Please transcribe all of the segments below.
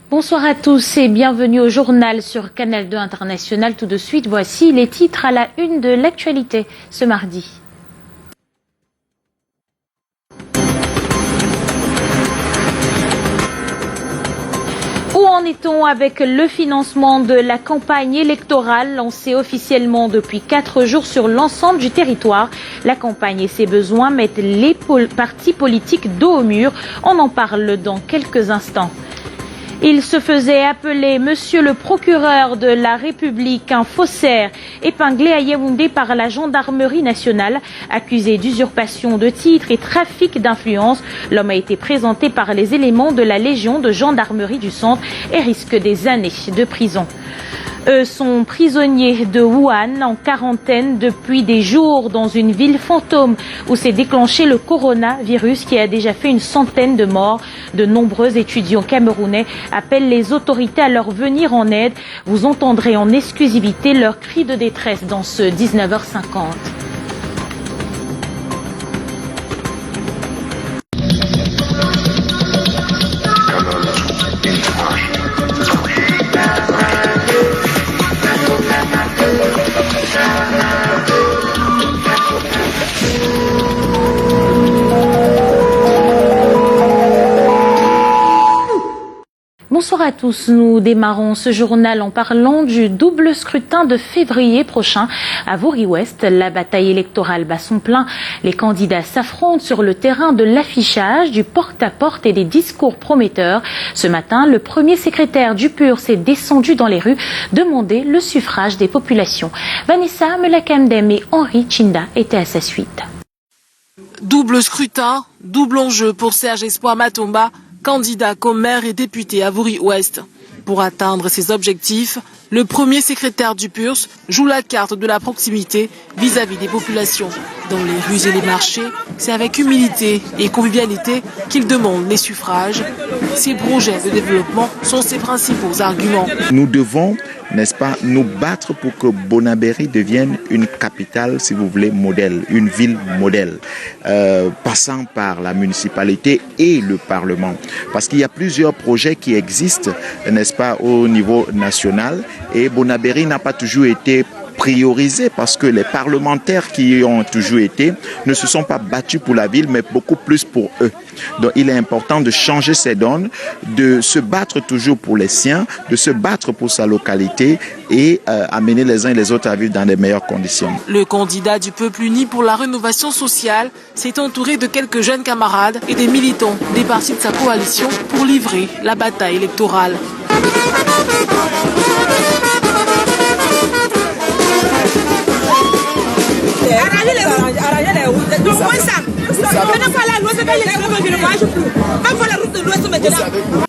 Bonsoir à tous et bienvenue au journal sur Canal 2 International. Tout de suite, voici les titres à la une de l'actualité ce mardi. Où en est-on avec le financement de la campagne électorale lancée officiellement depuis 4 jours sur l'ensemble du territoire? La campagne et ses besoins mettent les partis politiques dos au mur. On en parle dans quelques instants. Il se faisait appeler Monsieur le procureur de la République, un faussaire épinglé à Yaoundé par la gendarmerie nationale, accusé d'usurpation de titres et trafic d'influence. L'homme a été présenté par les éléments de la Légion de gendarmerie du centre et risque des années de prison. Eux sont prisonniers de Wuhan, en quarantaine depuis des jours dans une ville fantôme où s'est déclenché le coronavirus qui a déjà fait une centaine de morts. De nombreux étudiants camerounais appellent les autorités à leur venir en aide. Vous entendrez en exclusivité leurs cris de détresse dans ce 19h50. Bonsoir à tous, nous démarrons ce journal en parlant du double scrutin de février prochain à Vouri-Ouest. La bataille électorale bat son plein. Les candidats s'affrontent sur le terrain de l'affichage, du porte-à-porte et des discours prometteurs. Ce matin, le premier secrétaire du PUR s'est descendu dans les rues demander le suffrage des populations. Vanessa Melakemdem et Henri Chinda étaient à sa suite. Double scrutin, double enjeu pour Serge Espoir Matomba, candidat comme maire et député à Vouri-Ouest. Pour atteindre ses objectifs, le premier secrétaire du PURS joue la carte de la proximité vis-à-vis des populations. Dans les rues et les marchés, c'est avec humilité et convivialité qu'il demande les suffrages. Ses projets de développement sont ses principaux arguments. Nous devons, n'est-ce pas, nous battre pour que Bonabéry devienne une capitale, si vous voulez, modèle, une ville modèle, passant par la municipalité et le Parlement. Parce qu'il y a plusieurs projets qui existent, n'est-ce pas, au niveau national, et Bonabéry n'a pas toujours été priorisé parce que les parlementaires qui y ont toujours été ne se sont pas battus pour la ville, mais beaucoup plus pour eux. Donc il est important de changer ces donnes, de se battre toujours pour les siens, de se battre pour sa localité et amener les uns et les autres à vivre dans les meilleures conditions. Le candidat du Peuple uni pour la rénovation sociale s'est entouré de quelques jeunes camarades et des militants des partis de sa coalition pour livrer la bataille électorale.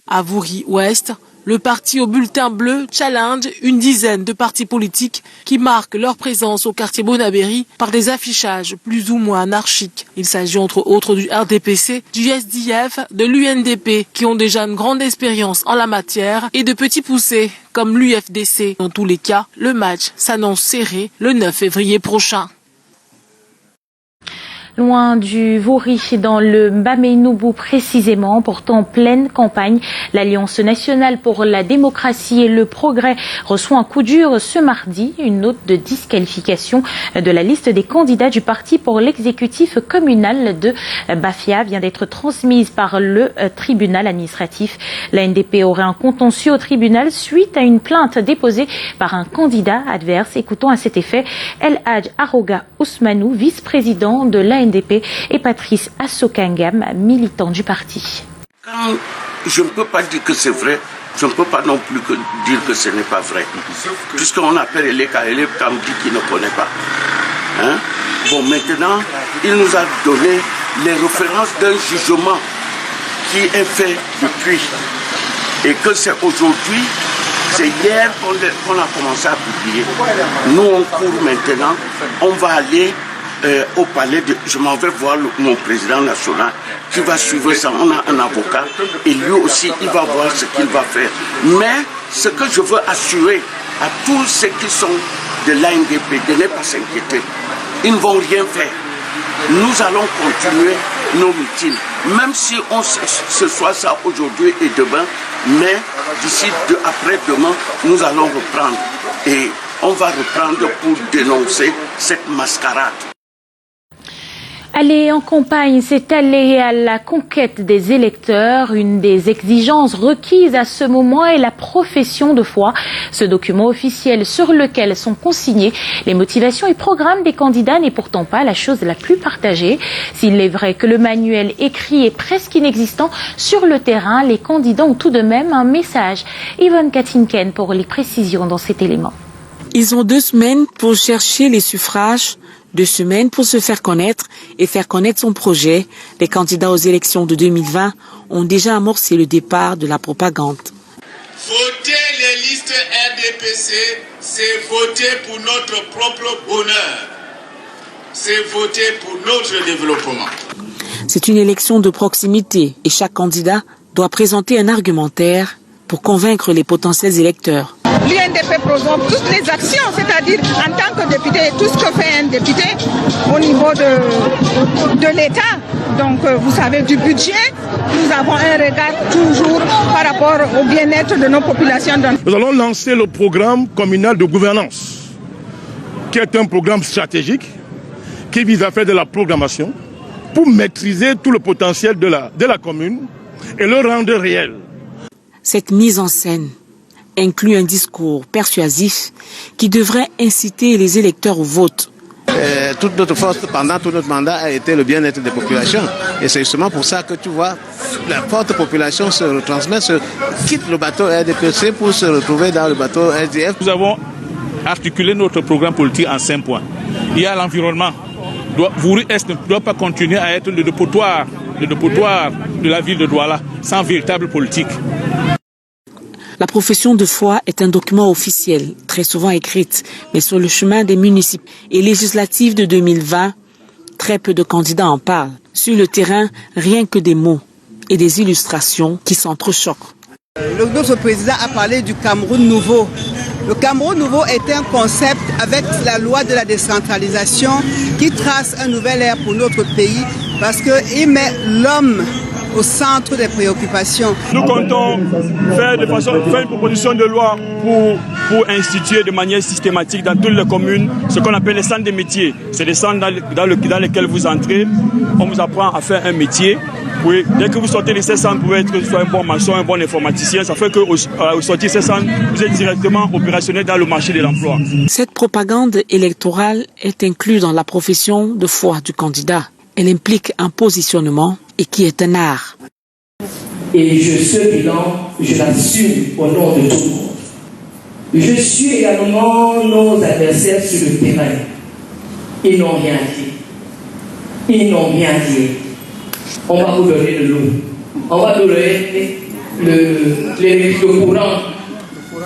À Vouri-Ouest, le parti au bulletin bleu challenge une dizaine de partis politiques qui marquent leur présence au quartier Bonabéry par des affichages plus ou moins anarchiques. Il s'agit entre autres du RDPC, du SDF, de l'UNDP qui ont déjà une grande expérience en la matière et de petits poussés comme l'UFDC. Dans tous les cas, le match s'annonce serré le 9 février prochain. Loin du Vouri, dans le Bamenoubou précisément, pourtant en pleine campagne, l'Alliance nationale pour la démocratie et le progrès reçoit un coup dur ce mardi. Une note de disqualification de la liste des candidats du parti pour l'exécutif communal de Bafia vient d'être transmise par le tribunal administratif. La NDP aurait un contentieux au tribunal suite à une plainte déposée par un candidat adverse. Écoutons à cet effet El Hadj Aroga Ousmanou, vice-président de la NDP, et Patrice Assokangam, militant du parti. Quand je ne peux pas dire que c'est vrai, je ne peux pas non plus dire que ce n'est pas vrai. Puisqu'on appelle Eleka, Eleka me dit qu'il ne connaît pas. Hein? Bon, maintenant, il nous a donné les références d'un jugement qui est fait depuis. Et que c'est aujourd'hui, c'est hier qu'on a commencé à publier. Nous, on court maintenant, on va aller au palais, je m'en vais voir mon président national qui va suivre ça. On a un avocat et lui aussi, il va voir ce qu'il va faire. Mais ce que je veux assurer à tous ceux qui sont de l'ANDP, de ne pas s'inquiéter. Ils ne vont rien faire. Nous allons continuer nos meetings. Même si ce soit ça aujourd'hui et demain, mais d'ici après-demain, nous allons reprendre. Et on va reprendre pour dénoncer cette mascarade. Aller en campagne, c'est aller à la conquête des électeurs. Une des exigences requises à ce moment est la profession de foi. Ce document officiel sur lequel sont consignées les motivations et programmes des candidats n'est pourtant pas la chose la plus partagée. S'il est vrai que le manuel écrit est presque inexistant, sur le terrain, les candidats ont tout de même un message. Yvonne Katinken pour les précisions dans cet élément. Ils ont 2 semaines pour chercher les suffrages, 2 semaines pour se faire connaître et faire connaître son projet. Les candidats aux élections de 2020 ont déjà amorcé le départ de la propagande. Voter les listes RDPC, c'est voter pour notre propre bonheur. C'est voter pour notre développement. C'est une élection de proximité et chaque candidat doit présenter un argumentaire pour convaincre les potentiels électeurs. L'UNDP présente toutes les actions, c'est-à-dire en tant que député, tout ce que fait un député au niveau de l'État. Donc vous savez, du budget, nous avons un regard toujours par rapport au bien-être de nos populations. Nous allons lancer le programme communal de gouvernance, qui est un programme stratégique qui vise à faire de la programmation pour maîtriser tout le potentiel de la commune et le rendre réel. Cette mise en scène inclut un discours persuasif qui devrait inciter les électeurs au vote. Toute notre force pendant tout notre mandat a été le bien-être des populations. Et c'est justement pour ça que tu vois, la forte population se retransmet, quitte le bateau RDPC pour se retrouver dans le bateau SDF. Nous avons articulé notre programme politique en 5 points. Il y a l'environnement. Vouri-Est ne doit pas continuer à être le dépotoir de la ville de Douala sans véritable politique. La profession de foi est un document officiel, très souvent écrite, mais sur le chemin des municipes et législatives de 2020, très peu de candidats en parlent. Sur le terrain, rien que des mots et des illustrations qui s'entrechoquent. Notre président a parlé du Cameroun nouveau. Le Cameroun nouveau est un concept avec la loi de la décentralisation qui trace un nouvel ère pour notre pays parce qu'il met l'homme au centre des préoccupations. Nous comptons faire une proposition de loi pour instituer de manière systématique dans toutes les communes ce qu'on appelle les centres de métiers. C'est des centres dans lesquels vous entrez, on vous apprend à faire un métier. Oui, dès que vous sortez de ces centres, vous pouvez être soit un bon maçon, un bon informaticien. Ça fait qu'au sortir de ces centres, vous êtes directement opérationnel dans le marché de l'emploi. Cette propagande électorale est inclue dans la profession de foi du candidat. Elle implique un positionnement et qui est un art. Et ce bilan, je l'assume au nom de tout le monde. Je suis également nos adversaires sur le terrain. Ils n'ont rien dit. On va vous donner de l'eau. On va vous donner le courant.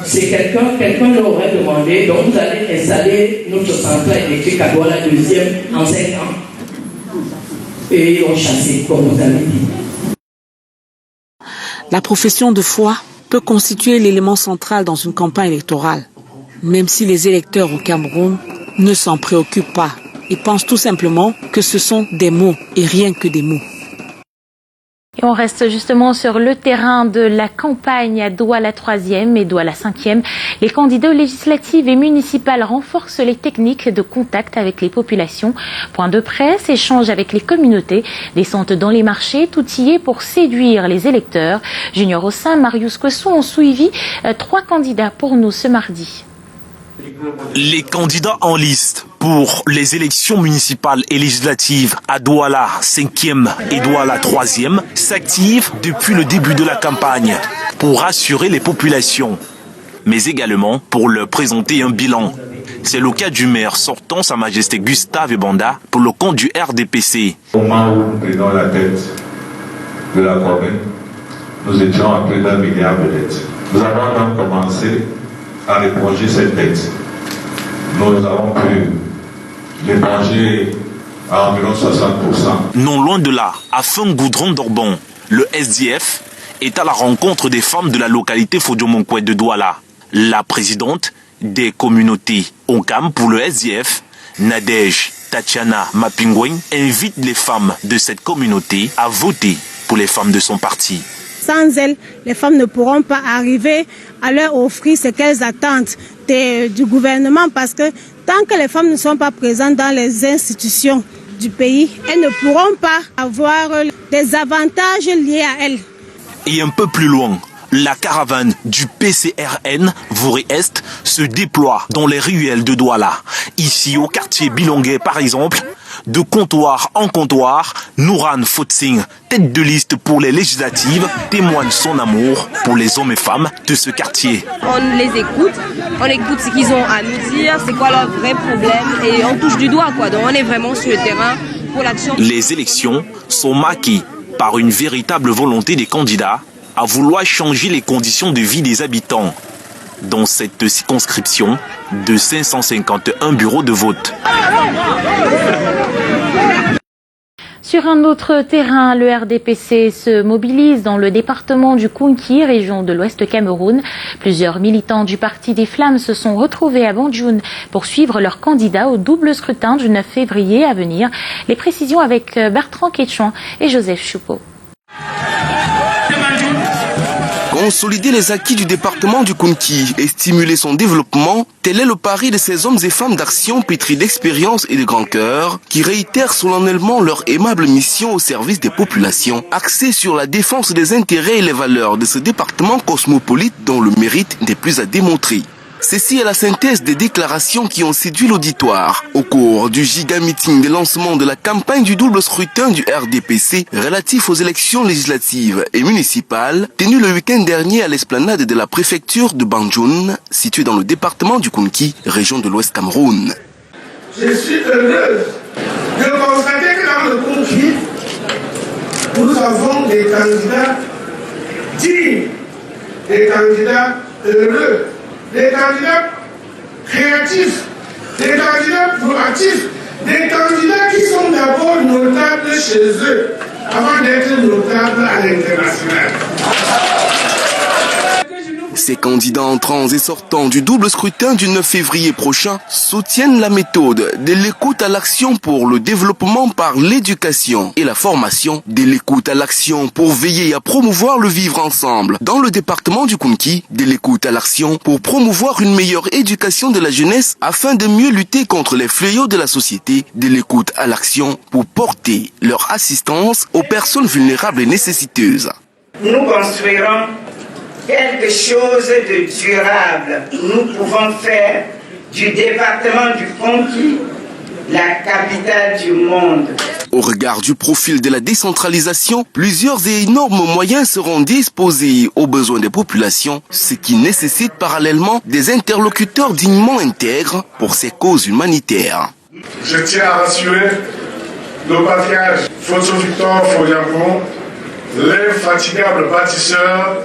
C'est quelqu'un leur aurait demandé, donc vous allez installer notre centrale électrique à Douala, la deuxième en 5 ans. Et ils ont chassé, comme vous avez dit. La profession de foi peut constituer l'élément central dans une campagne électorale, même si les électeurs au Cameroun ne s'en préoccupent pas. Ils pensent tout simplement que ce sont des mots et rien que des mots. Et on reste justement sur le terrain de la campagne à Douala 3e et Douala 5e. Les candidats aux législatives et municipales renforcent les techniques de contact avec les populations. Point de presse, échange avec les communautés, descente dans les marchés, outillés pour séduire les électeurs. Junior Ossin, Marius Kossou ont suivi 3 candidats pour nous ce mardi. Les candidats en liste pour les élections municipales et législatives à Douala 5e et Douala 3e s'activent depuis le début de la campagne pour rassurer les populations, mais également pour leur présenter un bilan. C'est le cas du maire sortant, Sa Majesté Gustave Ebanda, pour le compte du RDPC. Au moment où nous prenons la tête de la commune, nous étions à plus d'1 milliard de dettes. Nous avons donc commencé à éponger cette dette. Nous avons pu l'éponger à environ 60%. Non loin de là, à Fungoudron d'Orbon, le SDF est à la rencontre des femmes de la localité Fodiomonkoué de Douala. La présidente des communautés OCAM pour le SDF Nadège Tatiana Mapingweng invite les femmes de cette communauté à voter pour les femmes de son parti. Sans elles, les femmes ne pourront pas arriver à leur offrir ce qu'elles attendent du gouvernement parce que tant que les femmes ne sont pas présentes dans les institutions du pays, elles ne pourront pas avoir des avantages liés à elles. Et un peu plus loin, la caravane du PCRN Vouri-Est se déploie dans les ruelles de Douala. Ici, au quartier Bilongué, par exemple, de comptoir en comptoir, Nouran Fotsing, tête de liste pour les législatives, témoigne son amour pour les hommes et femmes de ce quartier. On les écoute, on écoute ce qu'ils ont à nous dire, c'est quoi leur vrai problème et on touche du doigt quoi. Donc on est vraiment sur le terrain pour l'action. Les élections sont marquées par une véritable volonté des candidats à vouloir changer les conditions de vie des habitants dans cette circonscription de 551 bureaux de vote. Sur un autre terrain, le RDPC se mobilise dans le département du Kounki, région de l'Ouest Cameroun. Plusieurs militants du Parti des Flammes se sont retrouvés à Banjoun pour suivre leur candidat au double scrutin du 9 février à venir. Les précisions avec Bertrand Quetchouan et Joseph Choupeau. Consolider les acquis du département du Kounki et stimuler son développement, tel est le pari de ces hommes et femmes d'action pétris d'expérience et de grand cœur qui réitèrent solennellement leur aimable mission au service des populations, axée sur la défense des intérêts et les valeurs de ce département cosmopolite dont le mérite n'est plus à démontrer. Ceci est la synthèse des déclarations qui ont séduit l'auditoire au cours du giga-meeting de lancement de la campagne du double scrutin du RDPC relatif aux élections législatives et municipales tenu le week-end dernier à l'esplanade de la préfecture de Banjoun, située dans le département du Kounki, région de l'Ouest Cameroun. Je suis heureuse de constater que dans le Kounki, nous avons des candidats dignes, des candidats heureux, des candidats créatifs, des candidats proactifs, des candidats qui sont d'abord notables chez eux avant d'être notables à l'international. Ces candidats entrants et sortants du double scrutin du 9 février prochain soutiennent la méthode de l'écoute à l'action pour le développement par l'éducation et la formation, de l'écoute à l'action pour veiller à promouvoir le vivre ensemble dans le département du Kounki, de l'écoute à l'action pour promouvoir une meilleure éducation de la jeunesse afin de mieux lutter contre les fléaux de la société, de l'écoute à l'action pour porter leur assistance aux personnes vulnérables et nécessiteuses. Nous construirons quelque chose de durable. Nous pouvons faire du département du Kounki la capitale du monde. Au regard du profil de la décentralisation, plusieurs et énormes moyens seront disposés aux besoins des populations, ce qui nécessite parallèlement des interlocuteurs dignement intègres pour ces causes humanitaires. Je tiens à rassurer nos patriarches, Photo Victor Foyambo, l'infatigable bâtisseur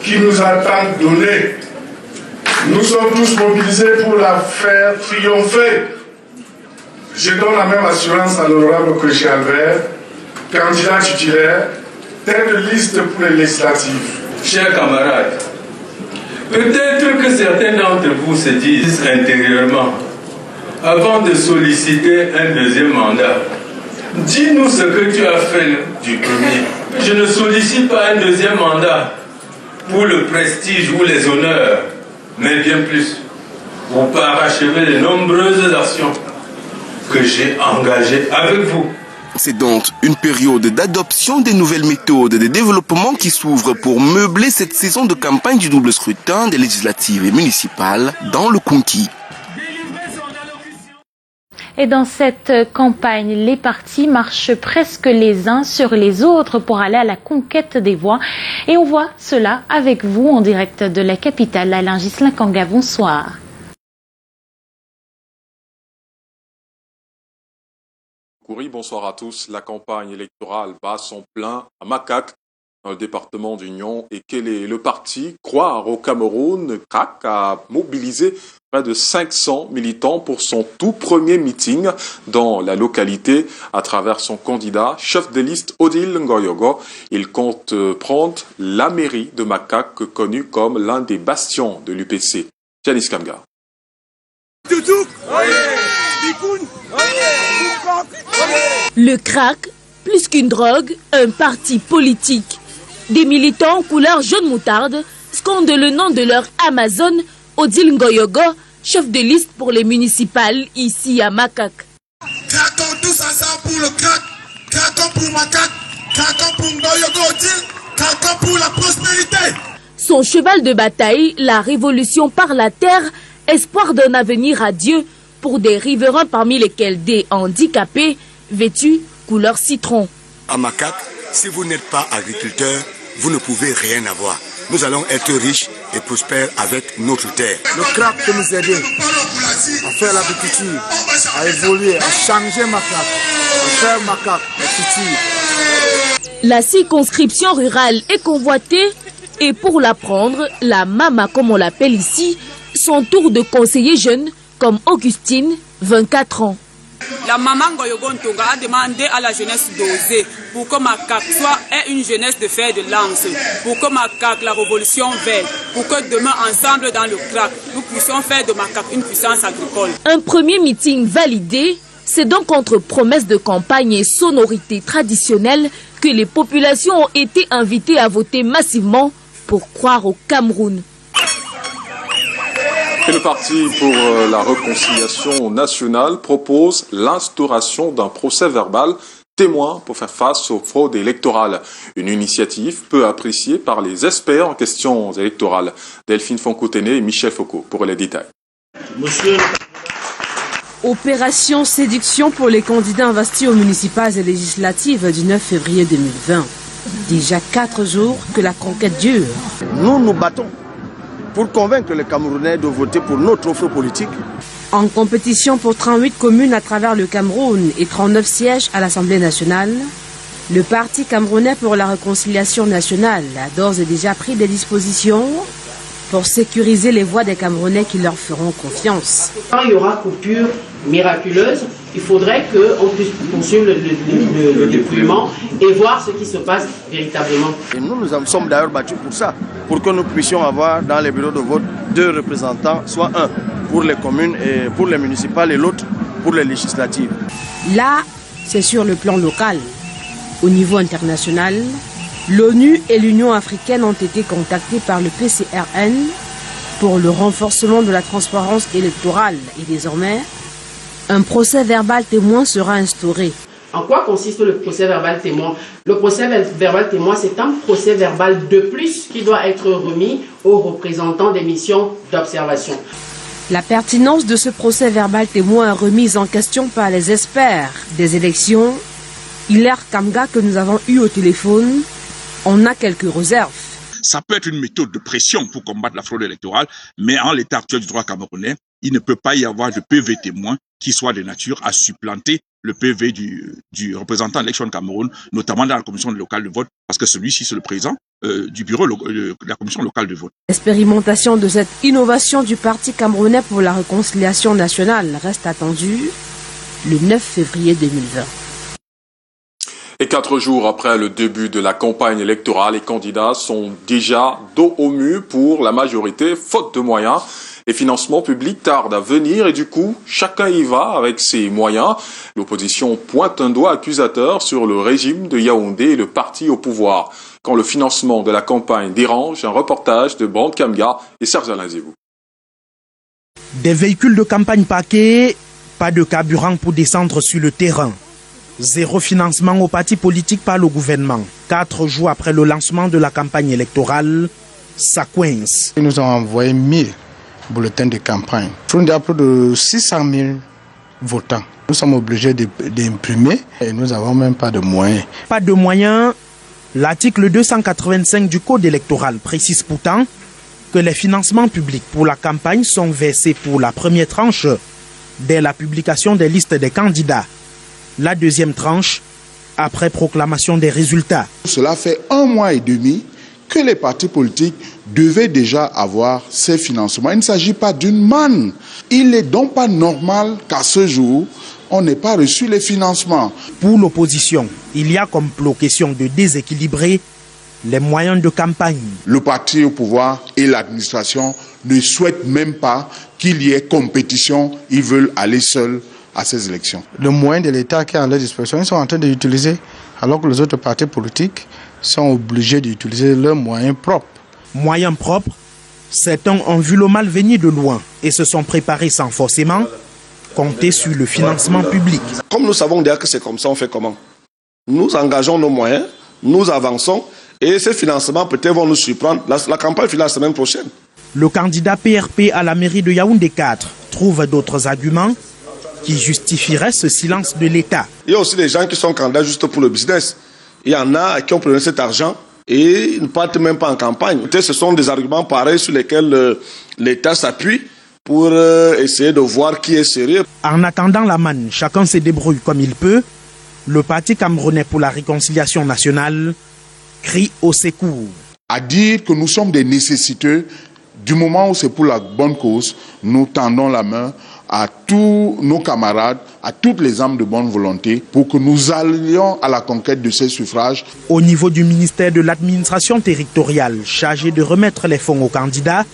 qui nous a tant donné. Nous sommes tous mobilisés pour la faire triompher. Je donne la même assurance à l'honorable Kochi Albert, candidat titulaire, tête de liste pour les législatives. Chers camarades, peut-être que certains d'entre vous se disent intérieurement, avant de solliciter un deuxième mandat, dis-nous ce que tu as fait du premier. Je ne sollicite pas un deuxième mandat pour le prestige ou les honneurs, mais bien plus pour parachever les nombreuses actions que j'ai engagées avec vous. C'est donc une période d'adoption des nouvelles méthodes de développement qui s'ouvre pour meubler cette saison de campagne du double scrutin des législatives et municipales dans le Kounki. Et dans cette campagne, les partis marchent presque les uns sur les autres pour aller à la conquête des voix. Et on voit cela avec vous en direct de la capitale. Alain Ghislain Kanga, bonsoir. Bonsoir à tous. La campagne électorale bat son plein à Makak, dans le département d'Union. Et quel est le parti Croire au Cameroun? CRAC a mobilisé près de 500 militants pour son tout premier meeting dans la localité à travers son candidat, chef de liste Odile Ngoyogo. Il compte prendre la mairie de Makak, connue comme l'un des bastions de l'UPC. Janice Kamga. Toutou, oui. Le crack, plus qu'une drogue, un parti politique. Des militants couleur jaune moutarde scandent le nom de leur Amazon, Odile Ngoyogo, chef de liste pour les municipales ici à Makak. Craquons tous ensemble pour le crack, craquons pour Makak, craquons pour Ngoyogo Odile, craquons pour la prospérité. Son cheval de bataille, la révolution par la terre, espoir d'un avenir à Dieu pour des riverains parmi lesquels des handicapés vêtus couleur citron. À Makak, si vous n'êtes pas agriculteur, vous ne pouvez rien avoir. Nous allons être riches et prospères avec notre terre. Le crack peut nous aider à faire l'agriculture, à évoluer, à changer Makak, à faire Makak le futur. La circonscription rurale est convoitée et pour la prendre, la Mama comme on l'appelle ici, son tour de conseiller jeune comme Augustine, 24 ans. La maman Ngoyogo Ntonga a demandé à la jeunesse d'oser pour que Makak soit une jeunesse de fer de lance, pour que Makak, la révolution verte, pour que demain, ensemble dans le crack, nous puissions faire de Makak une puissance agricole. Un premier meeting validé, c'est donc entre promesses de campagne et sonorités traditionnelles que les populations ont été invitées à voter massivement pour croire au Cameroun. Et le Parti pour la réconciliation nationale propose l'instauration d'un procès verbal témoin pour faire face aux fraudes électorales. Une initiative peu appréciée par les experts en questions électorales. Delphine Fonkotene et Michel Foucault pour les détails. Opération séduction pour les candidats investis aux municipales et législatives du 9 février 2020. Déjà 4 jours que la conquête dure. Nous nous battons pour convaincre les Camerounais de voter pour notre offre politique. En compétition pour 38 communes à travers le Cameroun et 39 sièges à l'Assemblée nationale, le Parti camerounais pour la réconciliation nationale a d'ores et déjà pris des dispositions pour sécuriser les voix des Camerounais qui leur feront confiance. Quand il y aura coupure miraculeuse, il faudrait qu'on puisse poursuivre le dépouillement et voir ce qui se passe véritablement. Et nous en sommes d'ailleurs battus pour ça, pour que nous puissions avoir dans les bureaux de vote 2 représentants, soit un pour les communes et pour les municipales et l'autre pour les législatives. Là, c'est sur le plan local. Au niveau international, l'ONU et l'Union africaine ont été contactés par le PCRN pour le renforcement de la transparence électorale et désormais, un procès verbal témoin sera instauré. En quoi consiste le procès verbal témoin? Le procès verbal témoin, c'est un procès verbal de plus qui doit être remis aux représentants des missions d'observation. La pertinence de ce procès verbal témoin est remise en question par les experts des élections. Hilaire Kamga, que nous avons eu au téléphone, on a quelques réserves. Ça peut être une méthode de pression pour combattre la fraude électorale, mais en l'état actuel du droit camerounais, il ne peut pas y avoir de PV témoin qui soit de nature à supplanter le PV du représentant de l'élection de Cameroun, notamment dans la commission locale de vote, parce que celui-ci, c'est le président du bureau de la commission locale de vote. L'expérimentation de cette innovation du Parti camerounais pour la réconciliation nationale reste attendue le 9 février 2020. Et 4 jours après le début de la campagne électorale, les candidats sont déjà dos au mur pour la majorité, faute de moyens. Les financements publics tardent à venir et du coup, chacun y va avec ses moyens. L'opposition pointe un doigt accusateur sur le régime de Yaoundé et le parti au pouvoir. Quand le financement de la campagne dérange, un reportage de Brand Kamga et Serge Alain Zébou. Des véhicules de campagne parqués, pas de carburant pour descendre sur le terrain. Zéro financement aux partis politiques par le gouvernement. 4 jours après le lancement de la campagne électorale, ça coince. Ils nous ont envoyé 1000 bulletins de campagne. Il y a plus de 600 000 votants. Nous sommes obligés d'imprimer et nous n'avons même pas de moyens. Pas de moyens. L'article 285 du Code électoral précise pourtant que les financements publics pour la campagne sont versés pour la première tranche dès la publication des listes des candidats. La deuxième tranche après proclamation des résultats. Cela fait 1 mois et demi que les partis politiques devaient déjà avoir ces financements. Il ne s'agit pas d'une manne. Il n'est donc pas normal qu'à ce jour, on n'ait pas reçu les financements. Pour l'opposition, il y a comme question de déséquilibrer les moyens de campagne. Le parti au pouvoir et l'administration ne souhaitent même pas qu'il y ait compétition. Ils veulent aller seuls à ces élections. Le moyen de l'État qui est à leur disposition, ils sont en train de l'utiliser, alors que les autres partis politiques sont obligés d'utiliser leurs moyens propres. Moyens propres, certains ont vu le mal venir de loin et se sont préparés sans forcément compter sur le financement public. Comme nous savons déjà que c'est comme ça, on fait comment? Nous engageons nos moyens, nous avançons et ces financements peut-être vont nous surprendre. La campagne finit la semaine prochaine. Le candidat PRP à la mairie de Yaoundé 4 trouve d'autres arguments qui justifieraient ce silence de l'État. Il y a aussi des gens qui sont candidats juste pour le business. Il y en a qui ont pris cet argent et ils ne partent même pas en campagne. Ce sont des arguments pareils sur lesquels l'État s'appuie pour essayer de voir qui est sérieux. En attendant la manne, chacun se débrouille comme il peut. Le Parti camerounais pour la réconciliation nationale crie au secours. À dire que nous sommes des nécessiteux, du moment où c'est pour la bonne cause, nous tendons la main à tous nos camarades, à toutes les âmes de bonne volonté, pour que nous allions à la conquête de ces suffrages. Au niveau du ministère de l'administration territoriale, chargé de remettre les fonds aux candidats,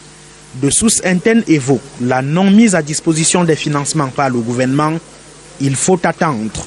de sources internes évoquent la non mise à disposition des financements par le gouvernement. Il faut attendre.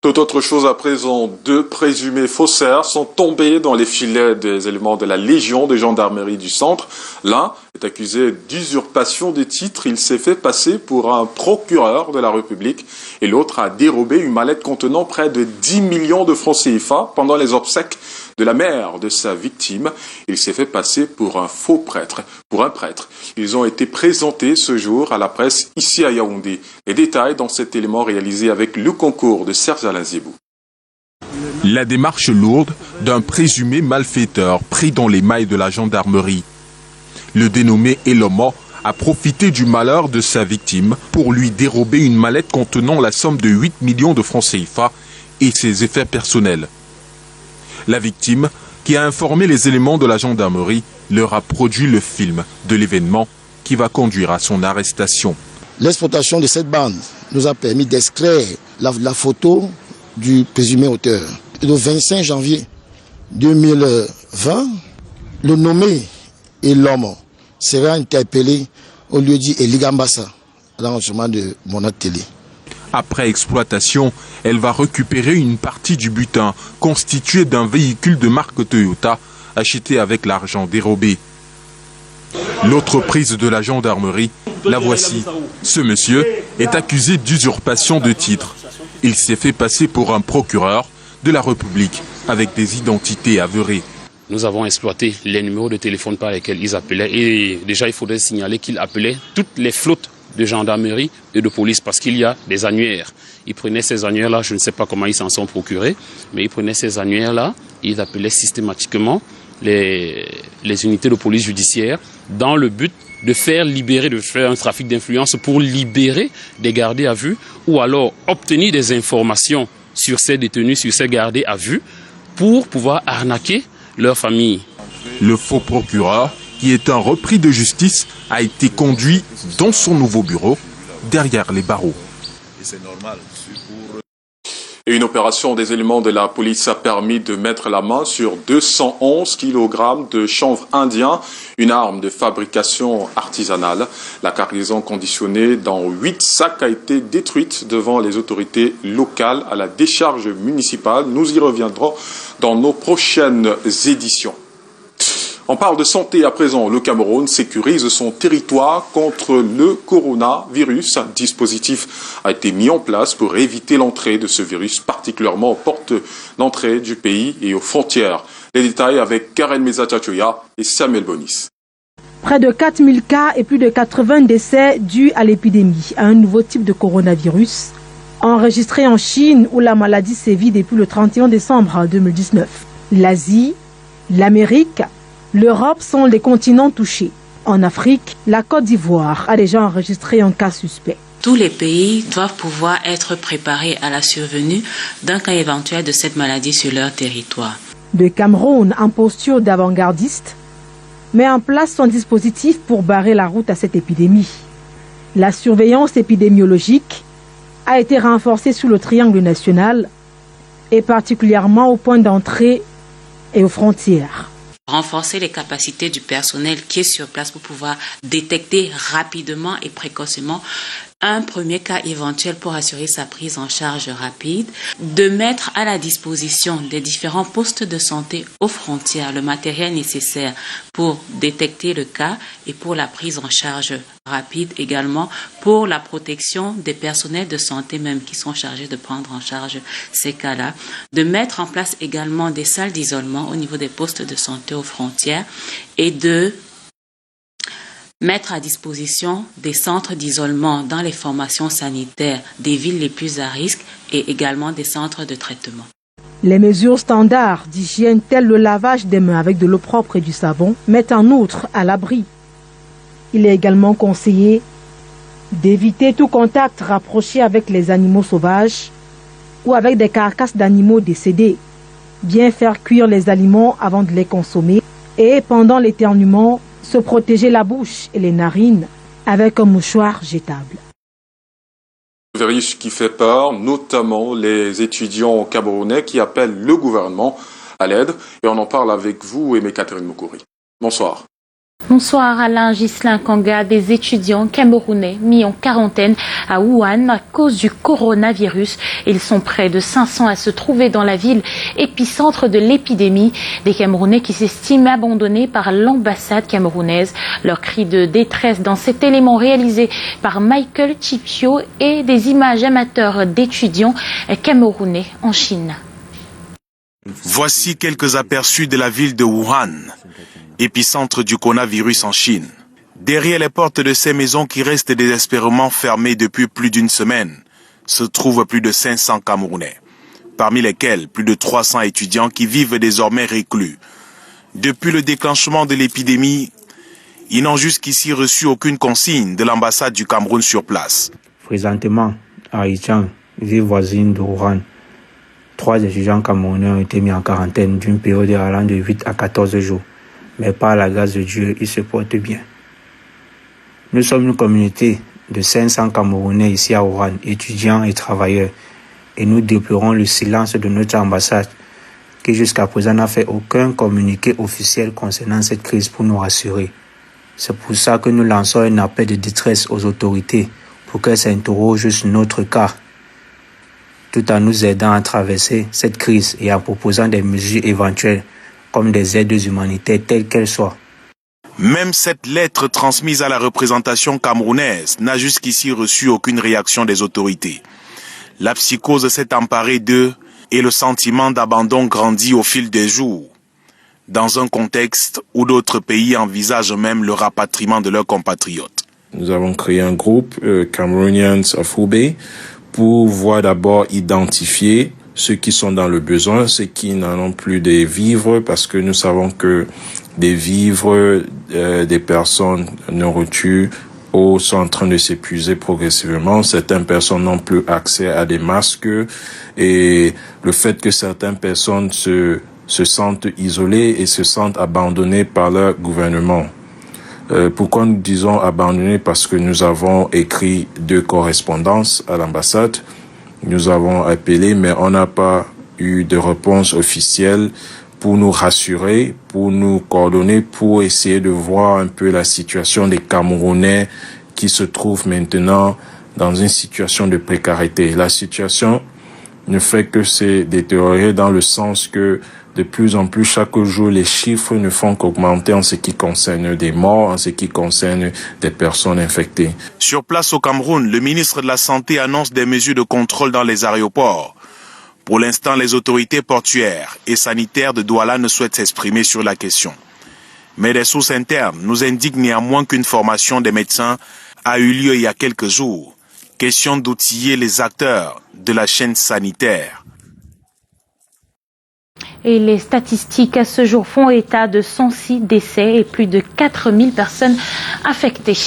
Tout autre chose à présent, 2 présumés faussaires sont tombés dans les filets des éléments de la Légion de gendarmerie du centre. L'un est accusé d'usurpation des titres. Il s'est fait passer pour un procureur de la République et l'autre a dérobé une mallette contenant près de 10 millions de francs CFA pendant les obsèques de la mère de sa victime. Il s'est fait passer pour un faux prêtre, pour un prêtre. Ils ont été présentés ce jour à la presse ici à Yaoundé. Les détails dans cet élément réalisé avec le concours de Serge Alain Zébou. La démarche lourde d'un présumé malfaiteur pris dans les mailles de la gendarmerie. Le dénommé Elomo a profité du malheur de sa victime pour lui dérober une mallette contenant la somme de 8 millions de francs CFA et ses effets personnels. La victime, qui a informé les éléments de la gendarmerie, leur a produit le film de l'événement qui va conduire à son arrestation. L'exploitation de cette bande nous a permis d'extraire la photo du présumé auteur. Le 25 janvier 2020, le nommé Elomo sera interpellé au lieu dit Eligambassa, dans le chemin de Monat Télé. Après exploitation, elle va récupérer une partie du butin constitué d'un véhicule de marque Toyota acheté avec l'argent dérobé. L'autre prise de la gendarmerie, la voici. Ce monsieur est accusé d'usurpation de titres. Il s'est fait passer pour un procureur de la République avec des identités avérées. Nous avons exploité les numéros de téléphone par lesquels ils appelaient et déjà il faudrait signaler qu'ils appelaient toutes les flottes de gendarmerie et de police parce qu'il y a des annuaires. Ils prenaient ces annuaires-là, je ne sais pas comment ils s'en sont procurés, mais ils prenaient ces annuaires-là, ils appelaient systématiquement les unités de police judiciaire dans le but de faire libérer, de faire un trafic d'influence pour libérer des gardés à vue ou alors obtenir des informations sur ces détenus, sur ces gardés à vue pour pouvoir arnaquer leur famille. Le faux procureur, qui est un repris de justice, a été conduit dans son nouveau bureau, derrière les barreaux. Et une opération des éléments de la police a permis de mettre la main sur 211 kg de chanvre indien, une arme de fabrication artisanale. La cargaison conditionnée dans 8 sacs a été détruite devant les autorités locales à la décharge municipale. Nous y reviendrons dans nos prochaines éditions. On parle de santé à présent. Le Cameroun sécurise son territoire contre le coronavirus. Un dispositif a été mis en place pour éviter l'entrée de ce virus, particulièrement aux portes d'entrée du pays et aux frontières. Les détails avec Karen Mezachachoya et Samuel Bonis. Près de 4000 cas et plus de 80 décès dus à l'épidémie, à un nouveau type de coronavirus, enregistré en Chine où la maladie sévit depuis le 31 décembre 2019. L'Asie, l'Amérique, l'Europe sont les continents touchés. En Afrique, la Côte d'Ivoire a déjà enregistré un cas suspect. Tous les pays doivent pouvoir être préparés à la survenue d'un cas éventuel de cette maladie sur leur territoire. Le Cameroun, en posture d'avant-gardiste, met en place son dispositif pour barrer la route à cette épidémie. La surveillance épidémiologique a été renforcée sous le triangle national et particulièrement aux points d'entrée et aux frontières. Renforcer les capacités du personnel qui est sur place pour pouvoir détecter rapidement et précocement un premier cas éventuel pour assurer sa prise en charge rapide, de mettre à la disposition des différents postes de santé aux frontières le matériel nécessaire pour détecter le cas et pour la prise en charge rapide également, pour la protection des personnels de santé même qui sont chargés de prendre en charge ces cas-là, de mettre en place également des salles d'isolement au niveau des postes de santé aux frontières et de mettre à disposition des centres d'isolement dans les formations sanitaires des villes les plus à risque et également des centres de traitement. Les mesures standards d'hygiène telles le lavage des mains avec de l'eau propre et du savon mettent en outre à l'abri. Il est également conseillé d'éviter tout contact rapproché avec les animaux sauvages ou avec des carcasses d'animaux décédés. Bien faire cuire les aliments avant de les consommer et pendant l'éternuement, se protéger la bouche et les narines avec un mouchoir jetable. Un virus qui fait peur, notamment les étudiants camerounais qui appellent le gouvernement à l'aide. Et on en parle avec vous, Aimé Catherine Moukouri. Bonsoir. Bonsoir Alain Ghislain Kanga. Des étudiants camerounais mis en quarantaine à Wuhan à cause du coronavirus. Ils sont près de 500 à se trouver dans la ville épicentre de l'épidémie. Des Camerounais qui s'estiment abandonnés par l'ambassade camerounaise. Leur cri de détresse dans cet élément réalisé par Michael Chipio et des images amateurs d'étudiants camerounais en Chine. Voici quelques aperçus de la ville de Wuhan, épicentre du coronavirus en Chine. Derrière les portes de ces maisons qui restent désespérément fermées depuis plus d'une semaine, se trouvent plus de 500 Camerounais, parmi lesquels plus de 300 étudiants qui vivent désormais reclus. Depuis le déclenchement de l'épidémie, ils n'ont jusqu'ici reçu aucune consigne de l'ambassade du Cameroun sur place. Présentement, à Yichang, ville voisine de Wuhan, 3 étudiants camerounais ont été mis en quarantaine d'une période allant de 8 à 14 jours. Mais par la grâce de Dieu, ils se portent bien. Nous sommes une communauté de 500 Camerounais ici à Wuhan, étudiants et travailleurs, et nous déplorons le silence de notre ambassade, qui jusqu'à présent n'a fait aucun communiqué officiel concernant cette crise pour nous rassurer. C'est pour ça que nous lançons un appel de détresse aux autorités pour qu'elles s'interrogent sur notre cas, tout en nous aidant à traverser cette crise et en proposant des mesures éventuelles comme des aides humanitaires telles qu'elles soient. Même cette lettre transmise à la représentation camerounaise n'a jusqu'ici reçu aucune réaction des autorités. La psychose s'est emparée d'eux et le sentiment d'abandon grandit au fil des jours, dans un contexte où d'autres pays envisagent même le rapatriement de leurs compatriotes. Nous avons créé un groupe, Cameroonians of Hubei, pour voir d'abord identifier ceux qui sont dans le besoin, ceux qui n'en ont plus des vivres, parce que nous savons que des vivres, des personnes, nourriture, eau sont en train de s'épuiser progressivement. Certaines personnes n'ont plus accès à des masques et le fait que certaines personnes se sentent isolées et se sentent abandonnées par leur gouvernement. Pourquoi nous disons abandonnées? Parce que nous avons écrit 2 correspondances à l'ambassade. Nous avons appelé, mais on n'a pas eu de réponse officielle pour nous rassurer, pour nous coordonner, pour essayer de voir un peu la situation des Camerounais qui se trouvent maintenant dans une situation de précarité. La situation ne fait que se détériorer dans le sens que de plus en plus, chaque jour, les chiffres ne font qu'augmenter en ce qui concerne des morts, en ce qui concerne des personnes infectées. Sur place au Cameroun, le ministre de la Santé annonce des mesures de contrôle dans les aéroports. Pour l'instant, les autorités portuaires et sanitaires de Douala ne souhaitent s'exprimer sur la question. Mais des sources internes nous indiquent néanmoins qu'une formation des médecins a eu lieu il y a quelques jours. Question d'outiller les acteurs de la chaîne sanitaire. Et les statistiques à ce jour font état de 106 décès et plus de 4000 personnes affectées.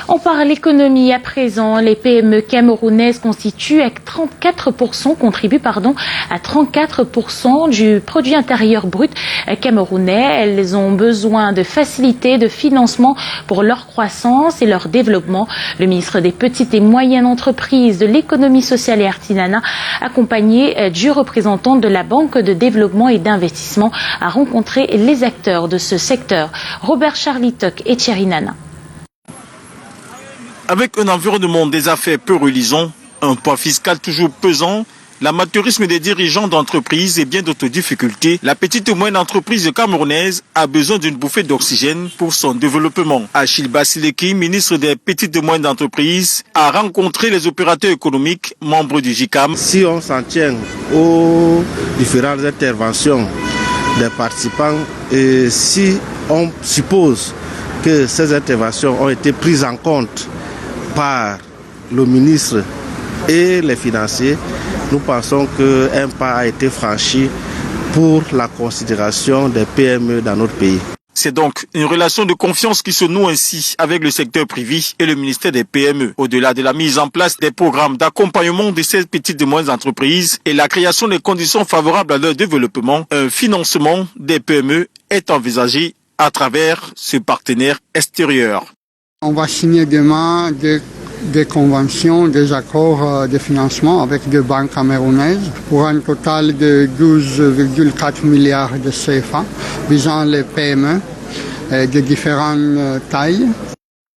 On parle économie à présent. Les PME camerounaises contribuent à 34% du produit intérieur brut camerounais. Elles ont besoin de facilités de financement pour leur croissance et leur développement. Le ministre des Petites et Moyennes Entreprises, de l'économie sociale et artisanat, accompagné du représentant de la Banque de développement et d'investissement, a rencontré les acteurs de ce secteur. Robert Charlitoc et Thierry Nana. Avec un environnement des affaires peu reluisant, un poids fiscal toujours pesant, l'amateurisme des dirigeants d'entreprises et bien d'autres difficultés, la petite et moyenne entreprise camerounaise a besoin d'une bouffée d'oxygène pour son développement. Achille Basileki, ministre des petites et moyennes entreprises, a rencontré les opérateurs économiques membres du JICAM. Si on s'en tient aux différentes interventions des participants et si on suppose que ces interventions ont été prises en compte par le ministre et les financiers, nous pensons qu'un pas a été franchi pour la considération des PME dans notre pays. C'est donc une relation de confiance qui se noue ainsi avec le secteur privé et le ministère des PME. Au-delà de la mise en place des programmes d'accompagnement de ces petites et moyennes entreprises et la création des conditions favorables à leur développement, un financement des PME est envisagé à travers ce partenaire extérieur. On va signer demain des conventions, des accords de financement avec deux banques camerounaises pour un total de 12,4 milliards de CFA visant les PME de différentes tailles.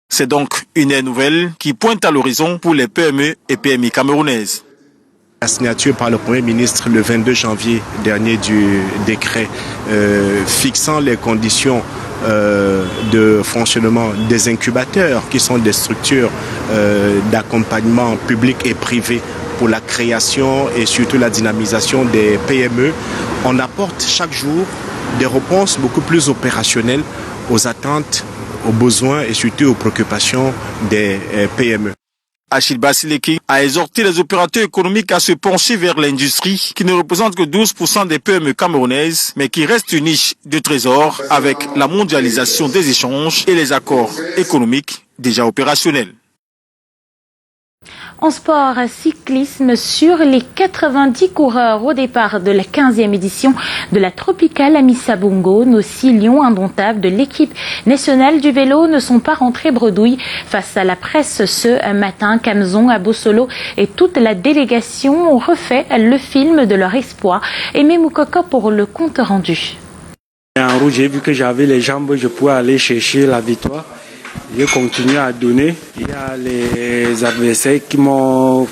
C'est donc une aire nouvelle qui pointe à l'horizon pour les PME et PMI camerounaises. La signature par le Premier ministre le 22 janvier dernier du décret fixant les conditions de fonctionnement des incubateurs qui sont des structures d'accompagnement public et privé pour la création et surtout la dynamisation des PME. On apporte chaque jour des réponses beaucoup plus opérationnelles aux attentes, aux besoins et surtout aux préoccupations des PME. Achille Basileki a exhorté les opérateurs économiques à se pencher vers l'industrie qui ne représente que 12% des PME camerounaises, mais qui reste une niche de trésor avec la mondialisation des échanges et les accords économiques déjà opérationnels. En sport, cyclisme, sur les 90 coureurs au départ de la 15e édition de la Tropicale Amissa Bongo, nos 6 lions indomptables de l'équipe nationale du vélo ne sont pas rentrés bredouilles face à la presse ce matin. Kamzon, Abosolo et toute la délégation ont refait le film de leur exploit. Aimé Moukoko pour le compte rendu. En rouge, j'ai vu que j'avais les jambes, je pouvais aller chercher la victoire. J'ai continué à donner. Il y a les adversaires qui m'ont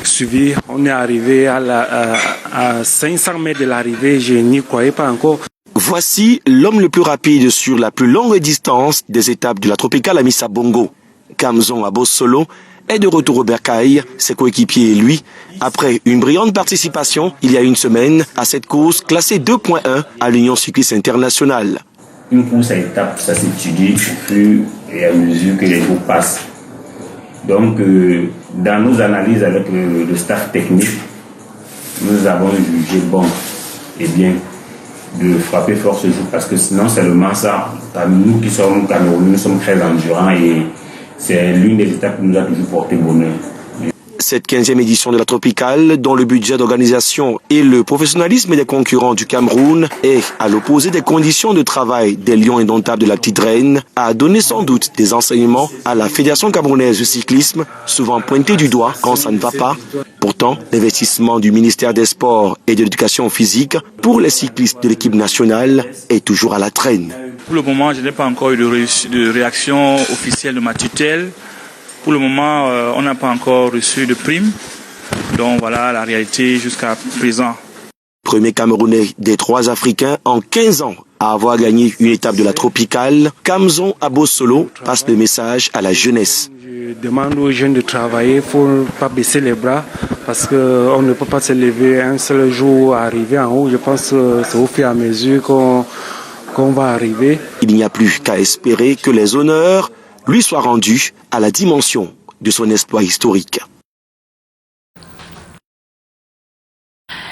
suivi. On est arrivé à 500 mètres de l'arrivée. Je n'y croyais pas encore. Voici l'homme le plus rapide sur la plus longue distance des étapes de la Tropicale Amissa Bongo. Kamzon Abosolo est de retour au bercail. Ses coéquipiers et lui, après une brillante participation il y a une semaine à cette course classée 2.1 à l'Union cycliste internationale. Une course à étapes, ça s'étudie au fur et à mesure que les jours passent. Donc, dans nos analyses avec le staff technique, nous avons jugé bon et bien de frapper fort ce jour parce que sinon, c'est seulement ça. Parmi nous qui sommes Camerounais, nous sommes très endurants et c'est l'une des étapes qui nous a toujours porté bonheur. Cette 15e édition de la Tropicale, dont le budget d'organisation et le professionnalisme des concurrents du Cameroun est à l'opposé des conditions de travail des lions indomptables de la petite reine, a donné sans doute des enseignements à la Fédération camerounaise de cyclisme, souvent pointée du doigt quand ça ne va pas. Pourtant, l'investissement du ministère des Sports et de l'Éducation physique pour les cyclistes de l'équipe nationale est toujours à la traîne. Pour le moment, je n'ai pas encore eu de réaction officielle de ma tutelle. Pour le moment, on n'a pas encore reçu de prime. Donc voilà la réalité jusqu'à présent. Premier Camerounais des 3 Africains en 15 ans à avoir gagné une étape de la Tropicale, Kamzon Abosolo passe le message à la jeunesse. Je demande aux jeunes de travailler, il ne faut pas baisser les bras parce qu'on ne peut pas se lever un seul jour à arriver en haut. Je pense que c'est au fur et à mesure qu'on va arriver. Il n'y a plus qu'à espérer que les honneurs lui soient rendus à la dimension de son exploit historique.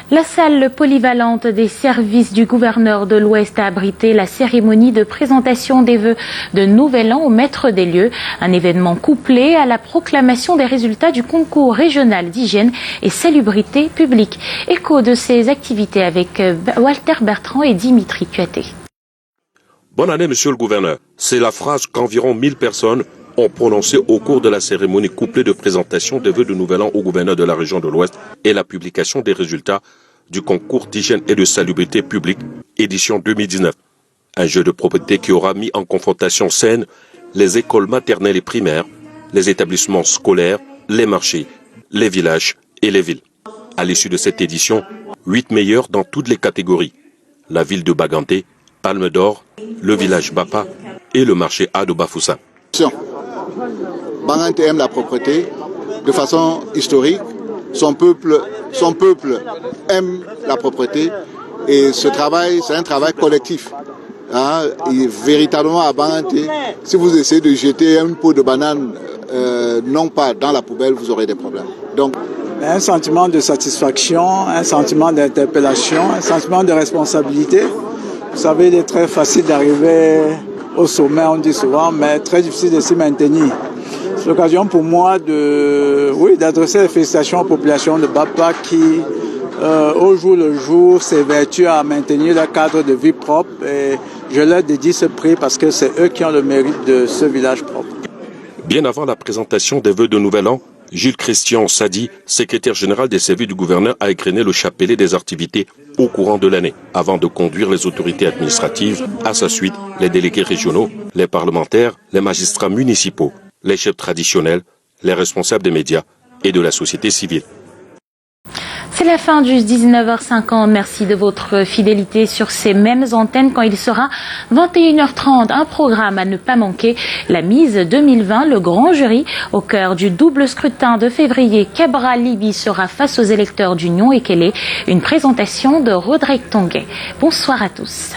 La salle polyvalente des services du gouverneur de l'Ouest a abrité la cérémonie de présentation des vœux de Nouvel An au maître des lieux. Un événement couplé à la proclamation des résultats du concours régional d'hygiène et salubrité publique. Écho de ces activités avec Walter Bertrand et Dimitri Cuaté. Bonne année, monsieur le gouverneur. C'est la phrase qu'environ 1000 personnes ont prononcée au cours de la cérémonie couplée de présentation des vœux de Nouvel An au gouverneur de la région de l'Ouest et la publication des résultats du concours d'hygiène et de salubrité publique, édition 2019. Un jeu de propreté qui aura mis en confrontation saine les écoles maternelles et primaires, les établissements scolaires, les marchés, les villages et les villes. À l'issue de cette édition, 8 meilleurs dans toutes les catégories. La ville de Baganté, Palme d'Or, le village Bapa et le marché A de Bafoussa. Baganté aime la propreté de façon historique. Son peuple aime la propreté et ce travail, c'est un travail collectif. Et véritablement à Baganté, si vous essayez de jeter une peau de banane non pas dans la poubelle, vous aurez des problèmes. Donc, un sentiment de satisfaction, un sentiment d'interpellation, un sentiment de responsabilité. Vous savez, il est très facile d'arriver au sommet, on dit souvent, mais très difficile de s'y maintenir. C'est l'occasion pour moi d'adresser les félicitations aux populations de Bapa qui, au jour le jour, s'évertuent à maintenir leur cadre de vie propre. Et je leur dédie ce prix parce que c'est eux qui ont le mérite de ce village propre. Bien avant la présentation des vœux de Nouvel An, Gilles Christian Sadi, secrétaire général des services du gouverneur, a égrené le chapelet des activités au courant de l'année, avant de conduire les autorités administratives, à sa suite les délégués régionaux, les parlementaires, les magistrats municipaux, les chefs traditionnels, les responsables des médias et de la société civile. C'est la fin du 19h50. Merci de votre fidélité sur ces mêmes antennes quand il sera 21h30. Un programme à ne pas manquer. La mise 2020, le grand jury. Au cœur du double scrutin de février, Cabral Libi sera face aux électeurs d'Union et Kélé. Une présentation de Rodrigue Tonguet. Bonsoir à tous.